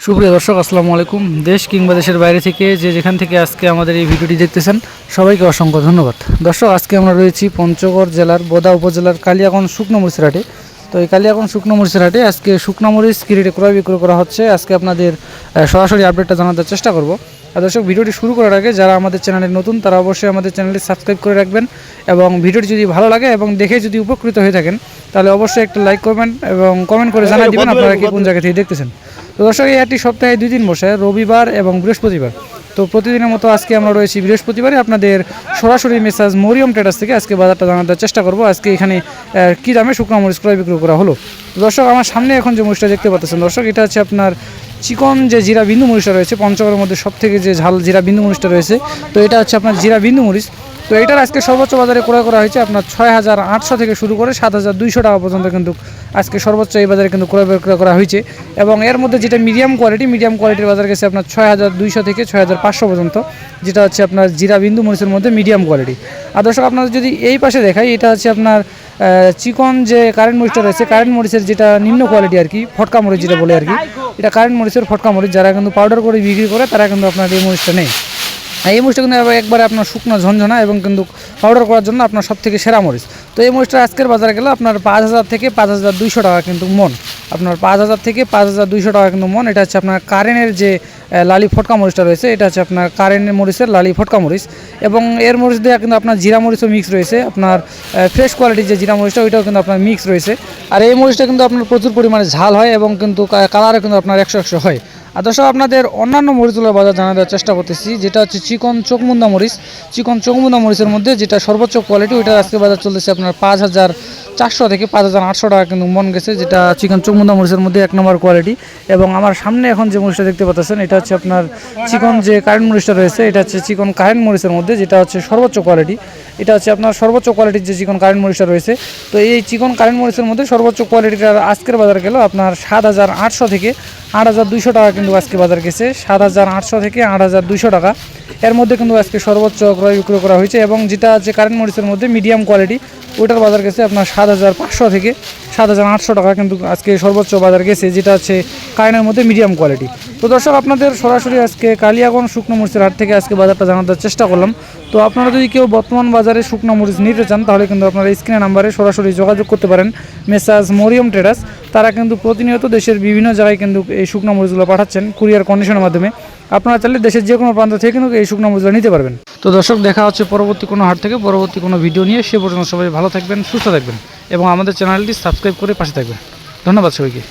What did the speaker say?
সুপ্রিয় দর্শক আসসালামু আলাইকুম। দেশ কিংবা দেশের বাইরে থেকে যেখান থেকে আজকে আমাদের এই ভিডিওটি দেখতেছেন সবাইকে অসংখ্য ধন্যবাদ। দর্শক আজকে আমরা রয়েছি পঞ্চগড় জেলার বোদা উপজেলার কালিয়াগঞ্জ শুকনো মরিচের হাটে। তো এই কালিয়াগঞ্জ শুকনো মরিচের হাটে আজকে শুকনো মরিচ কি রেটে ক্রয় বিক্রয় করা হচ্ছে আজকে আপনাদের সরাসরি আপডেটটা জানার চেষ্টা করব। আর দর্শক ভিডিওটি শুরু করার আগে যারা আমাদের চ্যানেলে নতুন তারা অবশ্যই আমাদের চ্যানেলটি সাবস্ক্রাইব করে রাখবেন এবং ভিডিওটি যদি ভালো লাগে এবং দেখে যদি উপকৃত হয়ে থাকেন তাহলে অবশ্যই একটা লাইক করবেন এবং কমেন্ট করে জানিয়ে দেবেন আপনারা কি কোন জায়গা থেকে দেখতেছেন। তো দর্শক এই হাটটি সপ্তাহে 2 দিন বসে, রবিবার এবং বৃহস্পতিবার। তো প্রতিদিনের মতো আজকে আমরা রয়েছি বৃহস্পতিবারে আপনাদের সরাসরি মেসাজ মরিয়ম ট্রেডার্স থেকে আজকে বাজারটা জানার চেষ্টা করব। আজকে এখানে কী দামে শুকনো মরিচ ক্রয় বিক্রয় করা হলো। দর্শক আমার সামনে এখন যে মরিচটা দেখতে পাচ্ছেন দর্শক, এটা হচ্ছে আপনার চিকন যে জিরা বিন্দু মরিচটা রয়েছে পঞ্চগড়ের মধ্যে সবথেকে যে ঝাল জিরা বিন্দু মরিচটা রয়েছে, তো এটা হচ্ছে আপনার জিরা বিন্দু মরিচ। তো এটার আজকে সর্বোচ্চ বাজারে ক্রয় করা হয়েছে আপনার 6,800 থেকে শুরু করে 7,200 টাকা পর্যন্ত কিন্তু আজকে সর্বোচ্চ এই বাজারে কিন্তু ক্রয় বিক্রয় করা হয়েছে। এবং এর মধ্যে যেটা মিডিয়াম কোয়ালিটির বাজার গেছে আপনার 6,200 থেকে 6,500 পর্যন্ত, যেটা হচ্ছে আপনার জিরা বিন্দু মরিচের মধ্যে মিডিয়াম কোয়ালিটি। আর দর্শক আপনাদের যদি এই পাশে দেখাই, এটা হচ্ছে আপনার চিকন যে কারেন্ট মরিচটা রয়েছে, কারেন্ট মরিচের যেটা নিম্ন কোয়ালিটি আর কি, ফটকা মরিচ যেটা বলে আর কি, এটা কারেন্ট মরিচের ফটকা মরিচ। যারা কিন্তু পাউডার করে বিক্রি করে তারা কিন্তু আপনার এই মরিচটা নেই। এই মরিচটা কিন্তু একবারে আপনার শুকনো ঝনঝনা এবং কিন্তু পাউডার করার জন্য আপনার সবথেকে সেরা মরিচ। তো এই মরিচটা আজকের বাজারে গেলে আপনার 5,000 থেকে 5,200 টাকা কিন্তু মন, আপনার 5,000 থেকে 5,200 টাকা কিন্তু মন। এটা হচ্ছে আপনার কারেন্টের যে লালি ফটকা মরিচটা রয়েছে, এটা হচ্ছে আপনার কারেন্টের মরিচের লালি ফটকা মরিচ। এবং এর মরিচ দিয়ে কিন্তু আপনার জিরা মরিচও মিক্স রয়েছে, আপনার ফ্রেশ কোয়ালিটির যে জিরা মরিচটা ওইটাও কিন্তু আপনার মিক্স রয়েছে। আর এই মরিচটা কিন্তু আপনার প্রচুর পরিমাণে ঝাল হয় এবং কিন্তু কালারও কিন্তু আপনার 100 হয়। আর দর্শক আপনাদের অন্যান্য মরিচগুলোর বাজার জানা দেওয়ার চেষ্টা করতেছি, যেটা হচ্ছে চিকন চোখমুন্দা মরিচ। চিকন চোখমুন্দা মরিচের মধ্যে যেটা সর্বোচ্চ কোয়ালিটি, ওইটা আজকে বাজার চলতেছে আপনার 5,400 থেকে 5,800 টাকা কিন্তু মন গেছে, যেটা চিকন চোখমুন্দা মরিচের মধ্যে 1 নম্বর কোয়ালিটি। এবং আমার সামনে এখন যে মরিচটা দেখতে পাচ্ছেন এটা হচ্ছে আপনার চিকন যে কারেন্ট মরিচটা রয়েছে, এটা হচ্ছে চিকন কারেন্ট মরিচের মধ্যে যেটা হচ্ছে সর্বোচ্চ কোয়ালিটি। এটা হচ্ছে আপনার সর্বোচ্চ কোয়ালিটির যে চিকন কারেন্ট মরিচটা রয়েছে। তো এই চিকন কারেন্ট মরিচের মধ্যে সর্বোচ্চ কোয়ালিটিটার আজকের বাজার গেল আপনার 7,800 থেকে 8,200 টাকা কিন্তু আজকে বাজার গেছে, 7,800 থেকে 8,200 টাকা। এর মধ্যে কিন্তু আজকে সর্বোচ্চ ক্রয় বিক্রয় করা হয়েছে। এবং যেটা যে কারেন্ট মরিচের মধ্যে মিডিয়াম কোয়ালিটি, ওটার বাজার গেছে আপনার 7,500 থেকে 7,800 টাকা কিন্তু আজকে সর্বোচ্চ বাজার গেছে, যেটা হচ্ছে কারেন্টের মধ্যে মিডিয়াম কোয়ালিটি। তো দর্শক আপনাদের সরাসরি আজকে কালিয়াগঞ্জ শুকনো মরিচের হাট থেকে আজকে বাজারটা জানার চেষ্টা করলাম। তো আপনারা যদি কেউ বর্তমান বাজারে শুকনো মরিচ নিতে চান তাহলে কিন্তু আপনারা স্ক্রিনে নাম্বারে সরাসরি যোগাযোগ করতে পারেন মেসাজ মরিয়ম ট্রেডার্স। তারা কিন্তু প্রতিনিয়ত দেশের বিভিন্ন জায়গায় কিন্তু এই শুকনো মরিচগুলো পাঠাচ্ছেন কুরিয়ার কন্ডিশনের মাধ্যমে। আপনারা চাইলে দেশের যে কোনো প্রান্ত থেকে কিন্তু এই শুকনো মরিচগুলো নিতে পারবেন। তো দর্শক দেখা হচ্ছে পরবর্তী কোনো হাট থেকে পরবর্তী কোনো ভিডিও নিয়ে। সে পর্যন্ত সবাই ভালো থাকবেন, সুস্থ থাকবেন এবং আমাদের চ্যানেলটি সাবস্ক্রাইব করে পাশে থাকবেন। ধন্যবাদ সবাইকে।